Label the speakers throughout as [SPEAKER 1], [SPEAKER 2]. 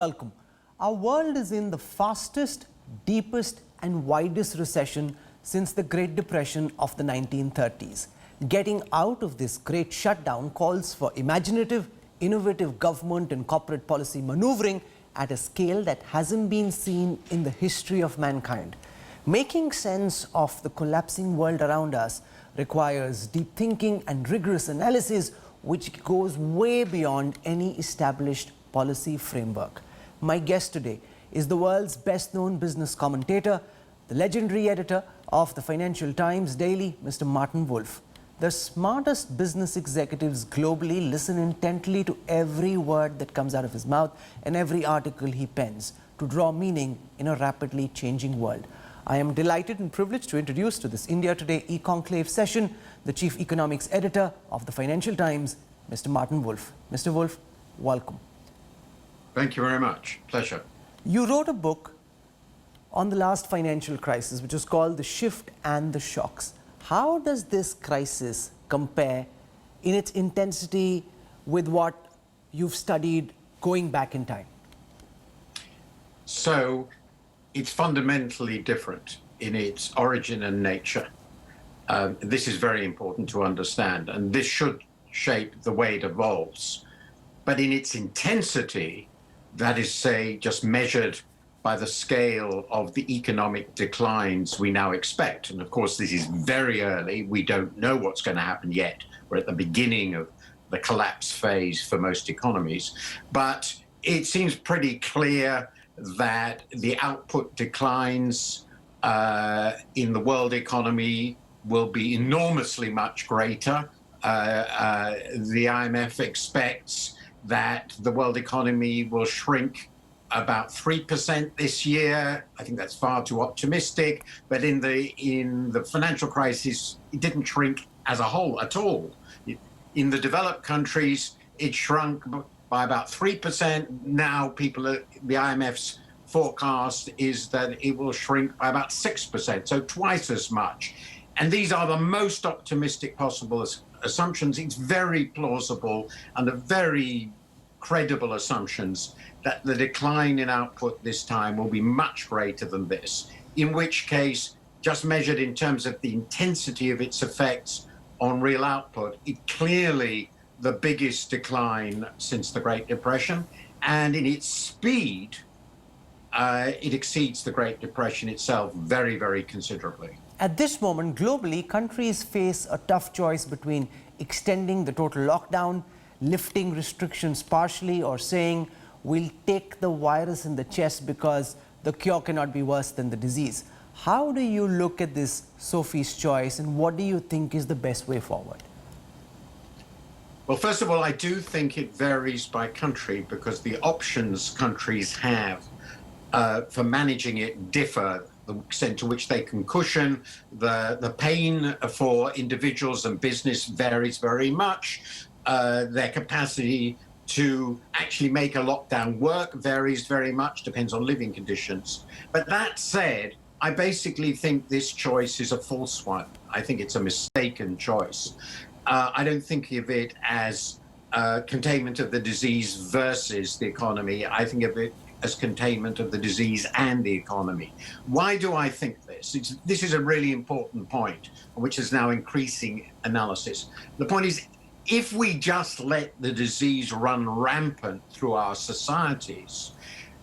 [SPEAKER 1] Welcome. Our world is in the fastest, deepest and widest recession since the Great Depression of the 1930s. Getting out of this great shutdown calls for imaginative, innovative government and corporate policy maneuvering at a scale that hasn't been seen in the history of mankind. Making sense of the collapsing world around us requires deep thinking and rigorous analysis, which goes way beyond any established policy framework. My guest today is the world's best-known business commentator, the legendary editor of the Financial Times Daily, Mr. Martin Wolf. The smartest business executives globally listen intently to every word that comes out of his mouth and every article he pens to draw meaning in a rapidly changing world. I am delighted and privileged to introduce to this India Today e-Conclave session the Chief Economics Editor of the Financial Times, Mr. Martin Wolf. Mr. Wolf, welcome.
[SPEAKER 2] Thank you very much. Pleasure.
[SPEAKER 1] You wrote a book on the last financial crisis, which is called The Shift and the Shocks. How does this crisis compare in its intensity with what you've studied going back in time?
[SPEAKER 2] So it's fundamentally different in its origin and nature. This is very important to understand, and this should shape the way it evolves. But in its intensity, that is, say, just measured by the scale of the economic declines we now expect. And of course, this is very early. We don't know what's going to happen yet. We're at the beginning of the collapse phase for most economies. But it seems pretty clear that the output declines in the world economy will be enormously much greater. The IMF expects that the world economy will shrink about 3% this year. I think that's far too optimistic. But in the financial crisis, it didn't shrink as a whole at all. In the developed countries, it shrunk by about 3%. Now the IMF's forecast is that it will shrink by about 6%, so twice as much. And these are the most optimistic possible assumptions. It's very plausible and a very credible assumptions that the decline in output this time will be much greater than this, in which case, just measured in terms of the intensity of its effects on real output, it clearly the biggest decline since the Great Depression, and in its speed, it exceeds the Great Depression itself very, very considerably.
[SPEAKER 1] At this moment, globally, countries face a tough choice between extending the total lockdown, lifting restrictions partially, or saying we'll take the virus in the chest because the cure cannot be worse than the disease. How do you look at this Sophie's choice, and what do you think is the best way forward?
[SPEAKER 2] Well, first of all, I do think it varies by country because the options countries have for managing it differ. The extent to which they can cushion the pain for individuals and business varies very much. Their capacity to actually make a lockdown work varies very much, depends on living conditions. But that said, I basically think this choice is a false one. I think it's a mistaken choice. I don't think of it as containment of the disease versus the economy. I think of it as containment of the disease and the economy. Why do I think this? This is a really important point, which is now increasing analysis. The point is, if we just let the disease run rampant through our societies,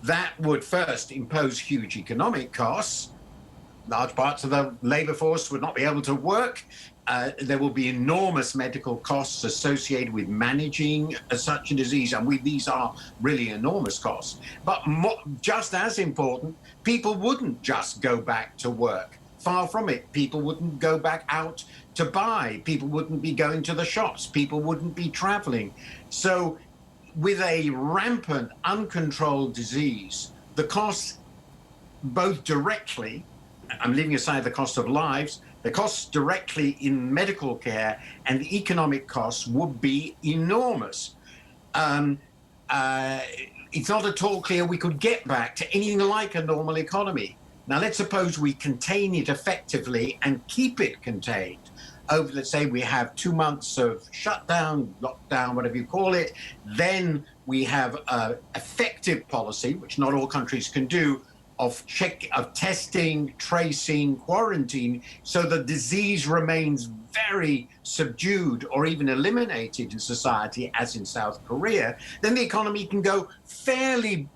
[SPEAKER 2] that would first impose huge economic costs. Large parts of the labor force would not be able to work. There will be enormous medical costs associated with managing such a disease, and these are really enormous costs. But just as important, people wouldn't just go back to work. Far from it. People wouldn't go back out to buy. People wouldn't be going to the shops. People wouldn't be traveling. So with a rampant, uncontrolled disease, the costs both directly, I'm leaving aside the cost of lives, the costs directly in medical care and the economic costs would be enormous. It's not at all clear we could get back to anything like a normal economy. Now, let's suppose we contain it effectively and keep it contained. over, let's say we have 2 months of shutdown, lockdown, whatever you call it, then we have effective policy, which not all countries can do, of testing, tracing, quarantine, so the disease remains very subdued or even eliminated in society, as in South Korea, then the economy can go fairly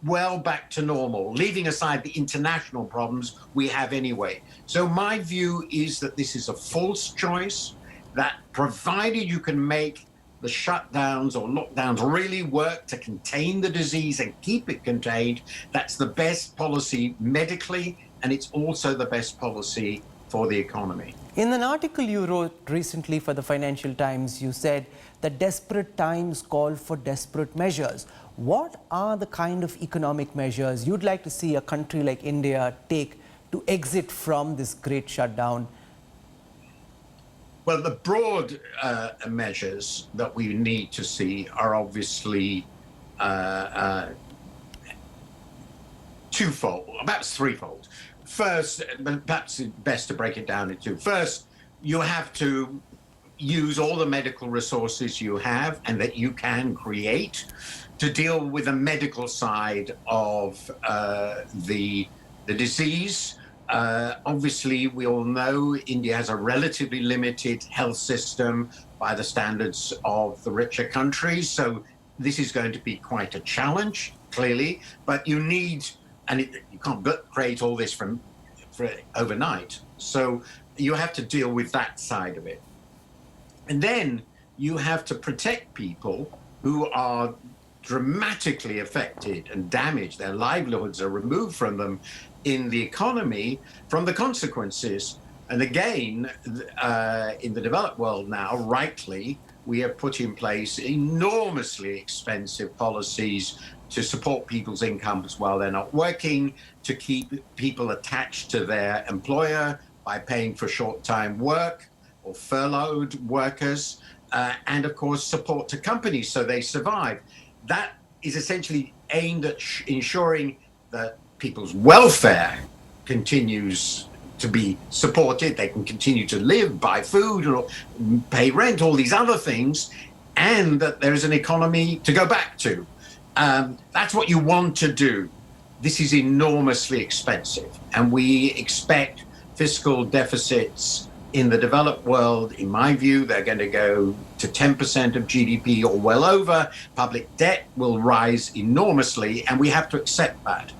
[SPEAKER 2] well back to normal, leaving aside the international problems we have anyway. So my view is that this is a false choice, that provided you can make the shutdowns or lockdowns really work to contain the disease and keep it contained, that's the best policy medically, and it's also the best policy for the economy.
[SPEAKER 1] In an article you wrote recently for the Financial Times, you said that desperate times call for desperate measures. What are the kind of economic measures you'd like to see a country like India take to exit from this great shutdown?
[SPEAKER 2] Well, the broad measures that we need to see are obviously twofold, perhaps threefold. First, perhaps it's best to break it down into two. First, you have to use all the medical resources you have and that you can create to deal with the medical side of the disease. Obviously, we all know India has a relatively limited health system by the standards of the richer countries. So this is going to be quite a challenge, clearly. But you need, and you can't create all this for overnight. So you have to deal with that side of it. And then you have to protect people who are dramatically affected and damaged. Their livelihoods are removed from them in the economy from the consequences. And again, in the developed world now, rightly, we have put in place enormously expensive policies to support people's incomes while they're not working, to keep people attached to their employer by paying for short-time work or furloughed workers, and of course support to companies so they survive. That is essentially aimed at ensuring that people's welfare continues to be supported. They can continue to live, buy food, or pay rent, all these other things, and that there is an economy to go back to. That's what you want to do. This is enormously expensive, and we expect fiscal deficits in the developed world. In my view, they're going to go to 10% of GDP or well over. Public debt will rise enormously, and we have to accept that.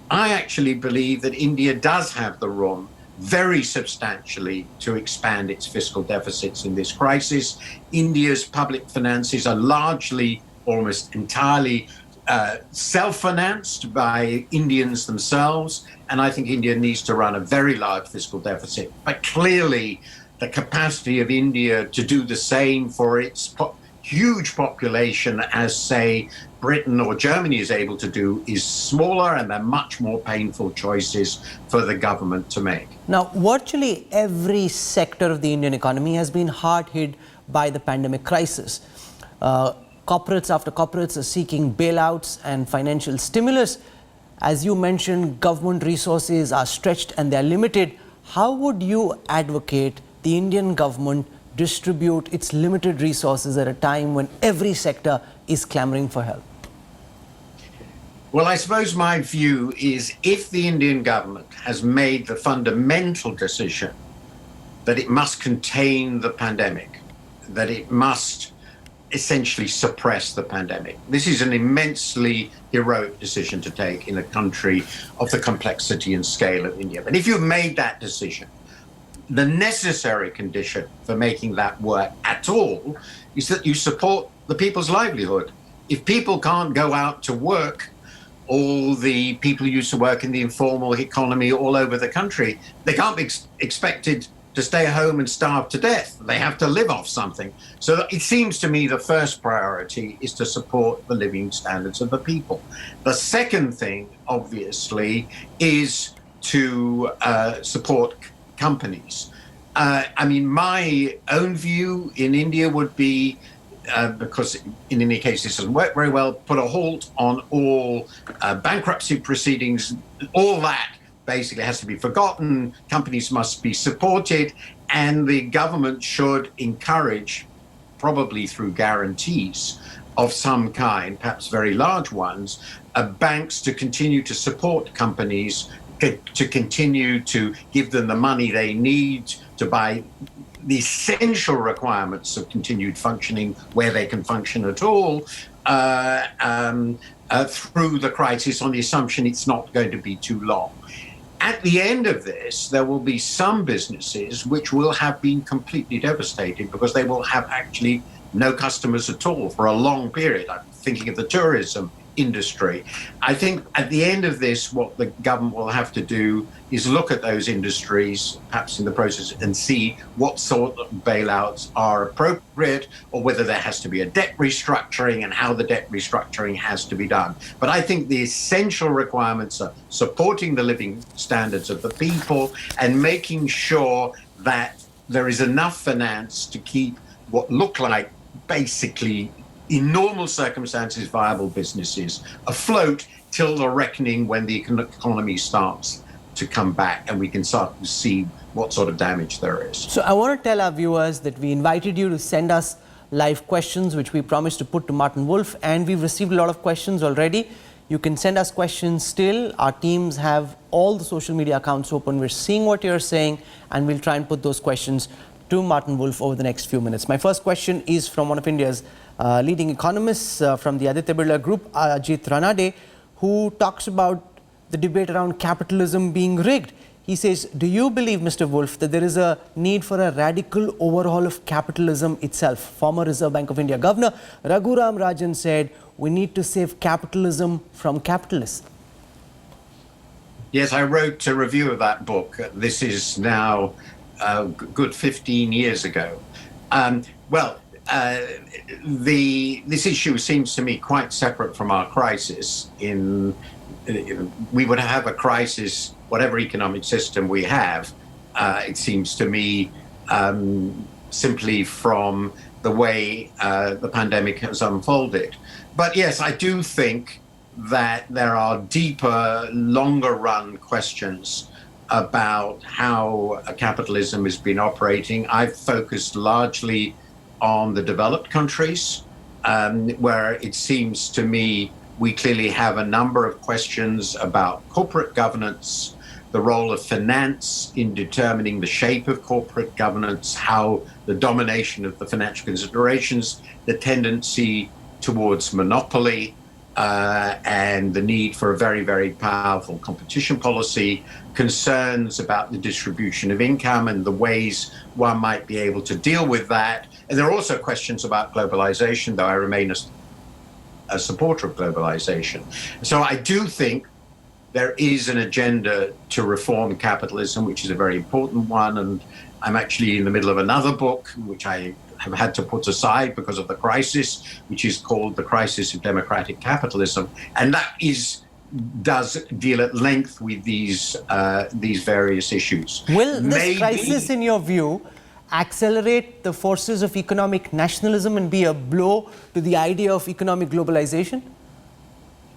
[SPEAKER 2] I actually believe that India does have the room very substantially to expand its fiscal deficits in this crisis. India's public finances are largely, almost entirely, self-financed by Indians themselves, and I think India needs to run a very large fiscal deficit. But clearly, the capacity of India to do the same for its huge population as, say, Britain or Germany is able to do is smaller, and they're much more painful choices for the government to make.
[SPEAKER 1] Now, virtually every sector of the Indian economy has been hard hit by the pandemic crisis. Corporates after corporates are seeking bailouts and financial stimulus. As you mentioned, government resources are stretched and they are limited. How would you advocate the Indian government distribute its limited resources at a time when every sector is clamoring for help?
[SPEAKER 2] Well, I suppose my view is if the Indian government has made the fundamental decision that it must contain the pandemic, that it must essentially suppress the pandemic. This is an immensely heroic decision to take in a country of the complexity and scale of India. But if you've made that decision, the necessary condition for making that work at all is that you support the people's livelihood. If people can't go out to work, all the people who used to work in the informal economy all over the country, they can't be expected to stay home and starve to death. They have to live off something. So it seems to me the first priority is to support the living standards of the people. The second thing, obviously, is to support companies. I mean, my own view in India would be, because in any case this doesn't work very well, put a halt on all bankruptcy proceedings, all that basically has to be forgotten. Companies must be supported, and the government should encourage, probably through guarantees of some kind, perhaps very large ones, banks to continue to support companies, to continue to give them the money they need to buy the essential requirements of continued functioning where they can function at all, through the crisis, on the assumption it's not going to be too long. At the end of this, there will be some businesses which will have been completely devastated because they will have actually no customers at all for a long period. I'm thinking of the tourism industry. I think at the end of this, what the government will have to do is look at those industries, perhaps in the process, and see what sort of bailouts are appropriate, or whether there has to be a debt restructuring and how the debt restructuring has to be done. But I think the essential requirements are supporting the living standards of the people and making sure that there is enough finance to keep what look like basically in normal circumstances viable businesses afloat till the reckoning when the economy starts to come back and we can start to see what sort of damage there is.
[SPEAKER 1] So I want to tell our viewers that we invited you to send us live questions, which we promised to put to Martin Wolf, and we've received a lot of questions already. You can send us questions still. Our teams have all the social media accounts open. We're seeing what you're saying, and we'll try and put those questions to Martin Wolf over the next few minutes. My first question is from one of India's leading economists from the Aditya Birla Group, Ajit Ranade, who talks about the debate around capitalism being rigged. He says, do you believe, Mr. Wolf, that there is a need for a radical overhaul of capitalism itself? Former Reserve Bank of India Governor Raghuram Rajan said, we need to save capitalism from capitalists.
[SPEAKER 2] Yes, I wrote a review of that book. This is now a good 15 years ago. This issue seems to me quite separate from our crisis. We would have a crisis, whatever economic system we have, it seems to me, simply from the way the pandemic has unfolded. But yes, I do think that there are deeper, longer run questions about how capitalism has been operating. I've focused largely on the developed countries, where it seems to me we clearly have a number of questions about corporate governance, the role of finance in determining the shape of corporate governance, how the domination of the financial considerations, the tendency towards monopoly, and the need for a very, very powerful competition policy, concerns about the distribution of income and the ways one might be able to deal with that. And there are also questions about globalization, though I remain a supporter of globalization. So I do think there is an agenda to reform capitalism, which is a very important one. And I'm actually in the middle of another book, which I have had to put aside because of the crisis, which is called The Crisis of Democratic Capitalism. And that does deal at length with these various issues.
[SPEAKER 1] Will this crisis, in your view, accelerate the forces of economic nationalism and be a blow to the idea of economic globalization?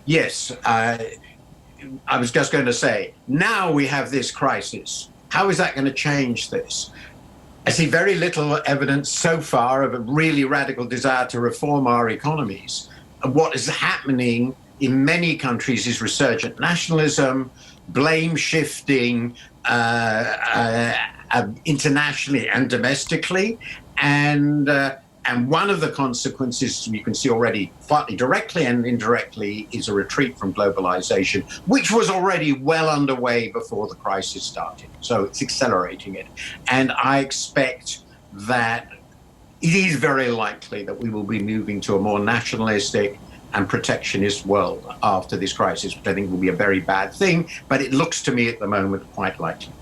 [SPEAKER 2] Yes. I was just going to say, now we have this crisis. How is that going to change this? I see very little evidence so far of a really radical desire to reform our economies. What is happening in many countries is resurgent nationalism, blame shifting, internationally and domestically, and one of the consequences you can see already, partly directly and indirectly, is a retreat from globalization, which was already well underway before the crisis started. So it's accelerating it. And I expect that it is very likely that we will be moving to a more nationalistic and protectionist world after this crisis, which I think will be a very bad thing. But it looks to me at the moment quite likely.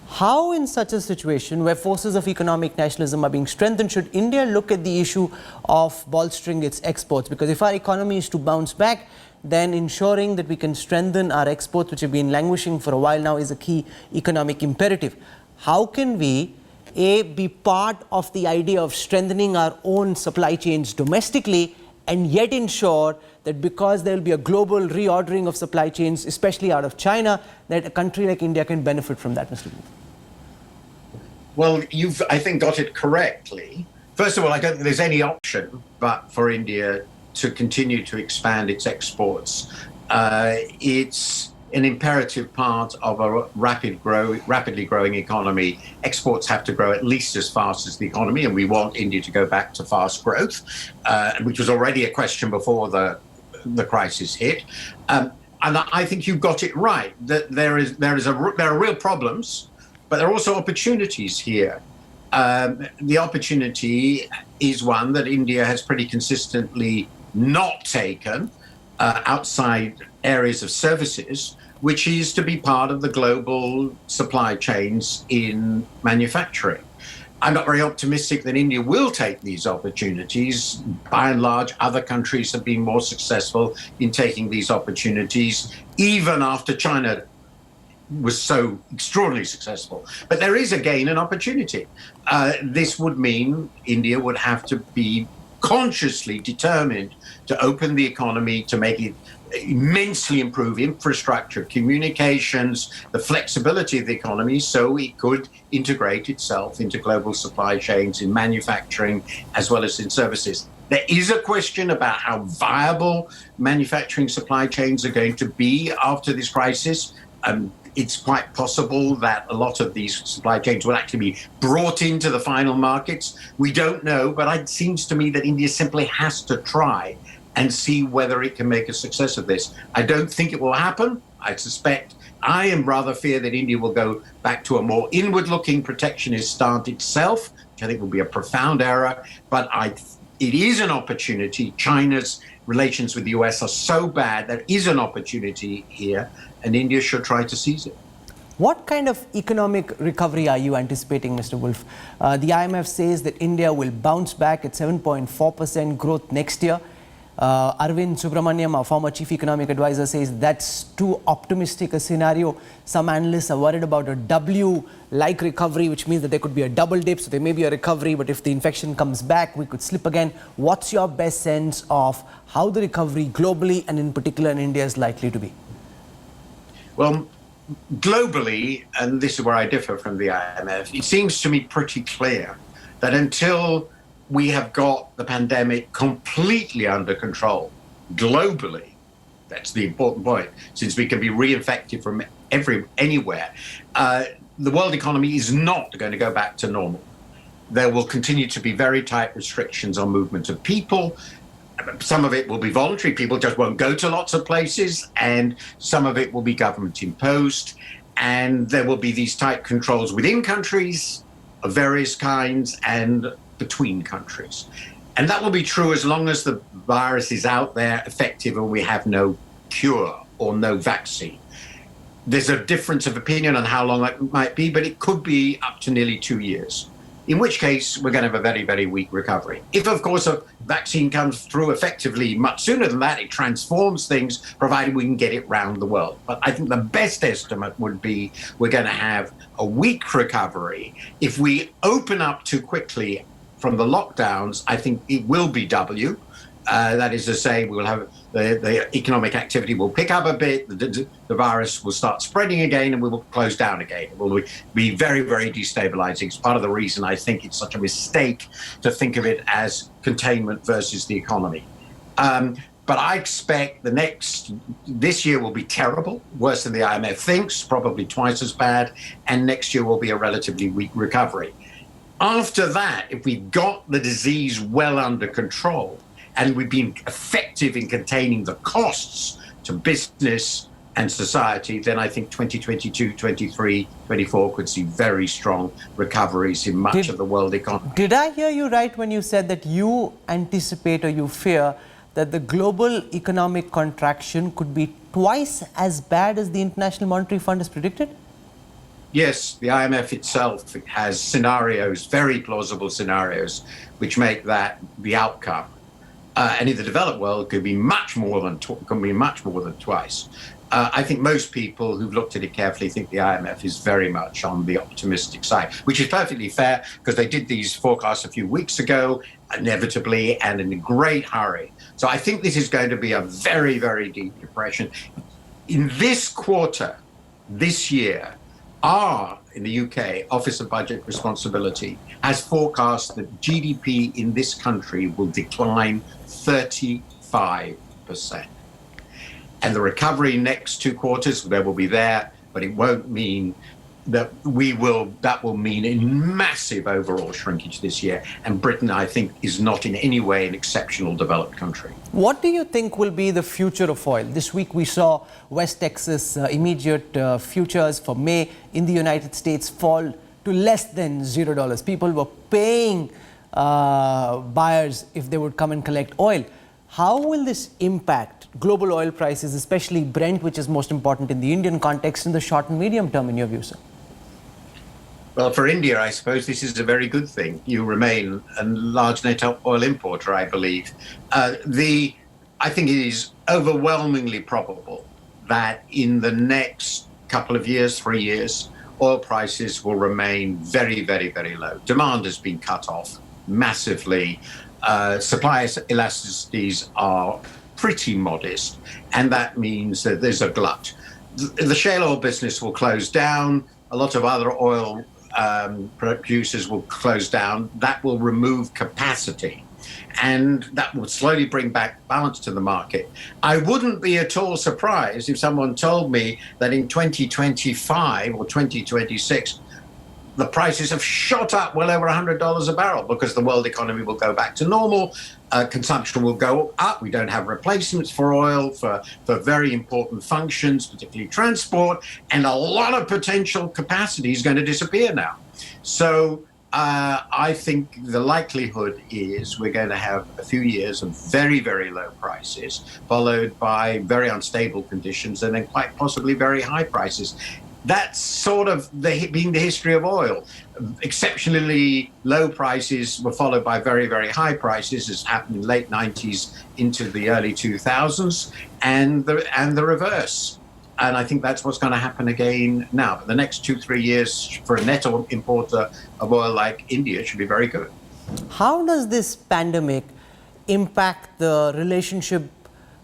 [SPEAKER 1] How, in such a situation where forces of economic nationalism are being strengthened, should India look at the issue of bolstering its exports? Because if our economy is to bounce back, then ensuring that we can strengthen our exports, which have been languishing for a while now, is a key economic imperative. How can we, A, be part of the idea of strengthening our own supply chains domestically and yet ensure that because there will be a global reordering of supply chains, especially out of China, that a country like India can benefit from that, Mr. Wolf?
[SPEAKER 2] Well, you've, I think, got it correctly. First of all, I don't think there's any option but for India to continue to expand its exports. It's an imperative part of a rapidly growing economy. Exports have to grow at least as fast as the economy, and we want India to go back to fast growth, which was already a question before the crisis hit. And I think you got it right, that there are real problems, but there are also opportunities here. The opportunity is one that India has pretty consistently not taken outside areas of services, which is to be part of the global supply chains in manufacturing. I'm not very optimistic that India will take these opportunities. By and large, other countries have been more successful in taking these opportunities, even after China was so extraordinarily successful. But there is again an opportunity. This would mean India would have to be consciously determined to open the economy, to make it immensely improve infrastructure, communications, the flexibility of the economy, so it could integrate itself into global supply chains in manufacturing as well as in services. There is a question about how viable manufacturing supply chains are going to be after this crisis. It's quite possible that a lot of these supply chains will actually be brought into the final markets. We don't know, but it seems to me that India simply has to try and see whether it can make a success of this. I don't think it will happen. I am rather fear that India will go back to a more inward-looking protectionist stance itself, which I think will be a profound error, but it is an opportunity. China's relations with the US are so bad, there is an opportunity here, and India should try to seize it.
[SPEAKER 1] What kind of economic recovery are you anticipating, Mr. Wolf? The IMF says that India will bounce back at 7.4% growth next year. Arvind Subramaniam, our former chief economic advisor, says that's too optimistic a scenario. Some analysts are worried about a W-like recovery, which means that there could be a double dip, so there may be a recovery, but if the infection comes back, we could slip again. What's your best sense of how the recovery globally and in particular in India is likely to be?
[SPEAKER 2] Well, globally, and this is where I differ from the IMF, it seems to me pretty clear that until we have got the pandemic completely under control globally, that's the important point, since we can be reinfected from anywhere, the world economy is not going to go back to normal. There will continue to be very tight restrictions on movement of people. Some of it will be voluntary. People just won't go to lots of places, and some of it will be government imposed. And there will be these tight controls within countries of various kinds and between countries. And that will be true as long as the virus is out there, effective, and we have no cure or no vaccine. There's a difference of opinion on how long that might be, but it could be up to nearly 2 years, in which case we're going to have a very, very weak recovery. If, of course, a vaccine comes through effectively much sooner than that, it transforms things, provided we can get it round the world. But I think the best estimate would be we're going to have a weak recovery. If we open up too quickly from the lockdowns, I think it will be W. That is to say, we'll have the economic activity will pick up a bit, the virus will start spreading again, and we will close down again. It will be very, very destabilizing. It's part of the reason I think it's such a mistake to think of it as containment versus the economy. But I expect this year will be terrible, worse than the IMF thinks, probably twice as bad, and next year will be a relatively weak recovery. After that, if we've got the disease well under control and we've been effective in containing the costs to business and society, then I think 2022, 23, 24 could see very strong recoveries in much of the world economy.
[SPEAKER 1] Did I hear you right when you said that you anticipate or you fear that the global economic contraction could be twice as bad as the International Monetary Fund has predicted?
[SPEAKER 2] Yes, the IMF itself has scenarios, very plausible scenarios, which make that the outcome. And in the developed world, it could be much more than twice. I think most people who've looked at it carefully think the IMF is very much on the optimistic side, which is perfectly fair because they did these forecasts a few weeks ago, inevitably, and in a great hurry. So I think this is going to be a very, very deep depression. In this quarter, this year, in the UK, Office of Budget Responsibility has forecast that GDP in this country will decline 35%. And the recovery next 2 quarters, there will be there, but it won't mean that that will mean a massive overall shrinkage this year. And Britain, I think, is not in any way an exceptional developed country.
[SPEAKER 1] What do you think will be the future of oil? This week we saw West Texas immediate futures for May in the United States fall to less than $0. People were paying buyers if they would come and collect oil. How will this impact global oil prices, especially Brent, which is most important in the Indian context, in the short and medium term, in your view, sir?
[SPEAKER 2] Well, for India, I suppose this is a very good thing. You remain a large net oil importer, I believe. I think it is overwhelmingly probable that in the next couple of years, 3 years, oil prices will remain very, very, very low. Demand has been cut off massively. Supply elasticities are pretty modest, and that means that there's a glut. The shale oil business will close down. A lot of other oil producers will close down. That will remove capacity, and that will slowly bring back balance to the market. I wouldn't be at all surprised if someone told me that in 2025 or 2026, the prices have shot up well over $100 a barrel because the world economy will go back to normal. Consumption will go up. We don't have replacements for oil for very important functions, particularly transport, and a lot of potential capacity is going to disappear now. So I think the likelihood is we're going to have a few years of very, very low prices, followed by very unstable conditions, and then quite possibly very high prices. That's sort of being the history of oil. Exceptionally low prices were followed by very, very high prices, as happened in the late 90s into the early 2000s, and the reverse. And I think that's what's going to happen again now. But the next 2-3 years for a net importer of oil like India should be very good.
[SPEAKER 1] How does this pandemic impact the relationship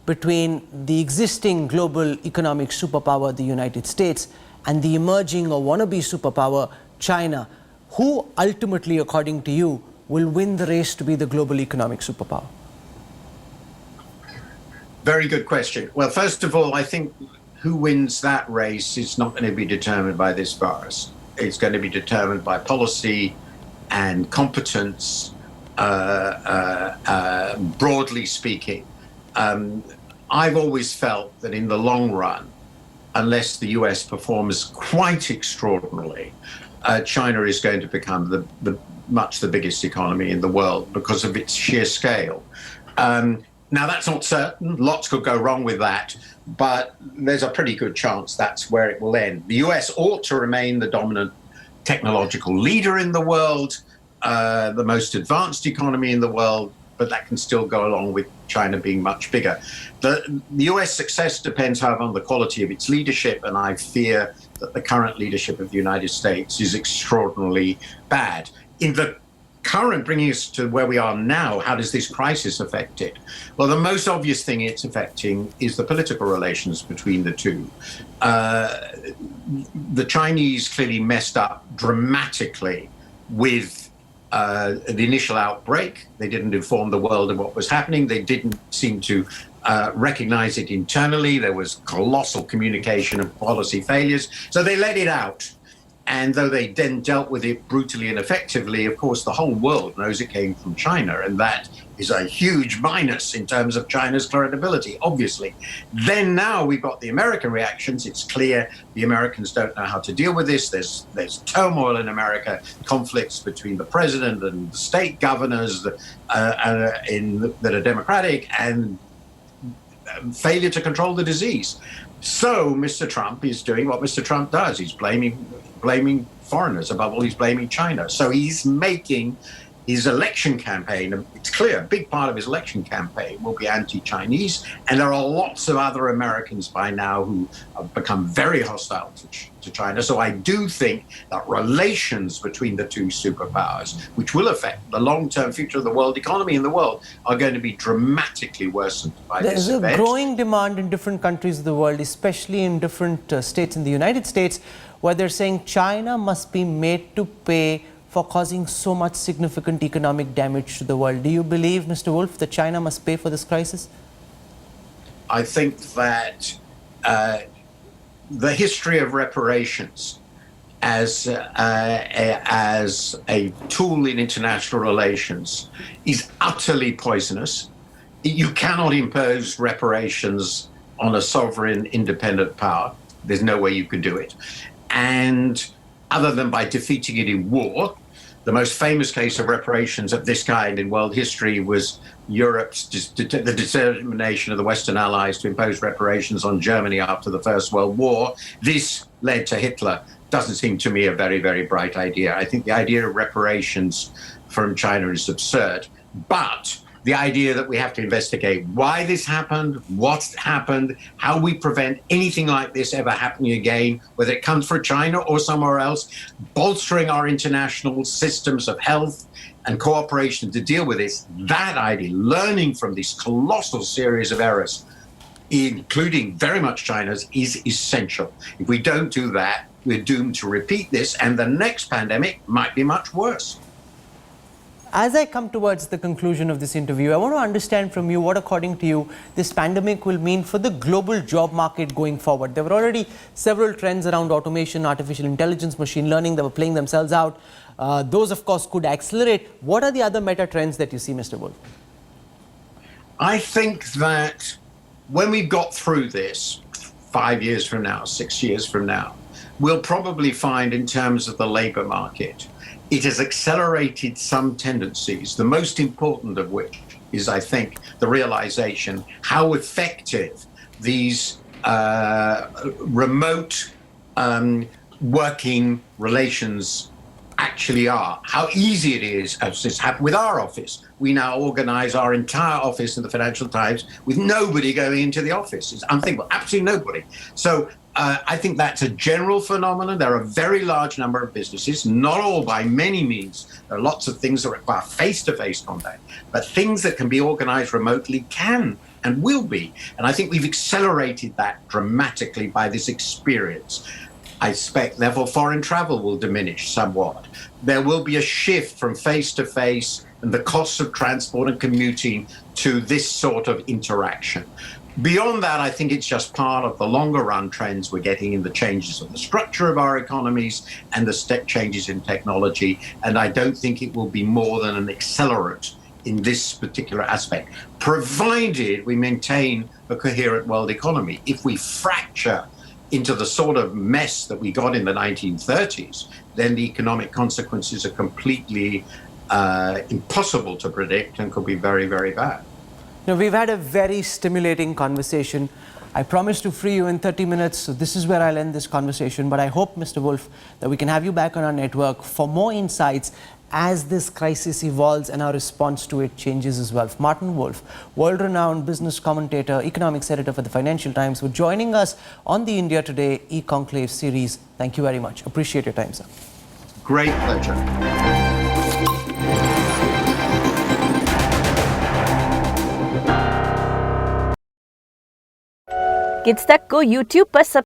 [SPEAKER 1] between the existing global economic superpower, the United States, and the emerging or wannabe superpower, China? Who ultimately, according to you, will win the race to be the global economic superpower?
[SPEAKER 2] Very good question. Well, first of all, I think who wins that race is not going to be determined by this virus. It's going to be determined by policy and competence, broadly speaking. I've always felt that in the long run, unless the US performs quite extraordinarily, China is going to become the biggest economy in the world because of its sheer scale. Now, that's not certain. Lots could go wrong with that, but there's a pretty good chance that's where it will end. The US ought to remain the dominant technological leader in the world, the most advanced economy in the world, but that can still go along with China being much bigger. The US success depends, however, on the quality of its leadership, and I fear that the current leadership of the United States is extraordinarily bad. In the current, bringing us to where we are now, how does this crisis affect it? Well, the most obvious thing it's affecting is the political relations between the two. The Chinese clearly messed up dramatically with the initial outbreak. They didn't inform the world of what was happening. They didn't seem to recognize it internally. There was colossal communication and policy failures. So they let it out. And though they then dealt with it brutally and effectively, of course, the whole world knows it came from China. And that is a huge minus in terms of China's credibility, obviously. Then now we've got the American reactions. It's clear the Americans don't know how to deal with this. There's turmoil in America, conflicts between the president and the state governors that are democratic, and failure to control the disease. So Mr. Trump is doing what Mr. Trump does. He's blaming foreigners. Above all, he's blaming China. So he's making his election campaign, it's clear, a big part of his election campaign will be anti-Chinese. And there are lots of other Americans by now who have become very hostile to China. So I do think that relations between the two superpowers, which will affect the long-term future of the world economy in the world, are going to be dramatically worsened by this event.
[SPEAKER 1] There's a growing demand in different countries of the world, especially in different states in the United States, where they're saying China must be made to pay for causing so much significant economic damage to the world. Do you believe, Mr. Wolf, that China must pay for this crisis?
[SPEAKER 2] I think that the history of reparations as a tool in international relations is utterly poisonous. You cannot impose reparations on a sovereign independent power. There's no way you can do it. And other than by defeating it in war, the most famous case of reparations of this kind in world history was Europe's the determination of the Western Allies to impose reparations on Germany after the First World War. This led to Hitler. Doesn't seem to me a very, very bright idea. I think the idea of reparations from China is absurd. But the idea that we have to investigate why this happened, what happened, how we prevent anything like this ever happening again, whether it comes from China or somewhere else, bolstering our international systems of health and cooperation to deal with this, that idea, learning from this colossal series of errors, including very much China's, is essential. If we don't do that, we're doomed to repeat this, and the next pandemic might be much worse.
[SPEAKER 1] As I come towards the conclusion of this interview, I want to understand from you what, according to you, this pandemic will mean for the global job market going forward. There were already several trends around automation, artificial intelligence, machine learning that were playing themselves out. Those, of course, could accelerate. What are the other meta trends that you see, Mr. Wolf?
[SPEAKER 2] I think that when we've got through this, 5 years from now, 6 years from now, we'll probably find in terms of the labor market, it has accelerated some tendencies, the most important of which is, I think, the realization how effective these remote working relations actually are, how easy it is, as this happened with our office. We now organize our entire office in the Financial Times with nobody going into the office. It's unthinkable, absolutely nobody. So I think that's a general phenomenon. There are a very large number of businesses, not all by many means. There are lots of things that require face-to-face contact, but things that can be organized remotely can and will be. And I think we've accelerated that dramatically by this experience. I expect, therefore, foreign travel will diminish somewhat. There will be a shift from face-to-face and the costs of transport and commuting to this sort of interaction. Beyond that, I think it's just part of the longer run trends we're getting in the changes of the structure of our economies and the step changes in technology. And I don't think it will be more than an accelerant in this particular aspect, provided we maintain a coherent world economy. If we fracture into the sort of mess that we got in the 1930s, then the economic consequences are completely impossible to predict and could be very, very bad.
[SPEAKER 1] Now, we've had a very stimulating conversation. I promised to free you in 30 minutes, so this is where I'll end this conversation. But I hope, Mr. Wolf, that we can have you back on our network for more insights as this crisis evolves and our response to it changes as well. Martin Wolf, world-renowned business commentator, economics editor for the Financial Times, for joining us on the India Today eConclave series. Thank you very much. Appreciate your time, sir.
[SPEAKER 2] Great pleasure.
[SPEAKER 3] Kids तक को YouTube पर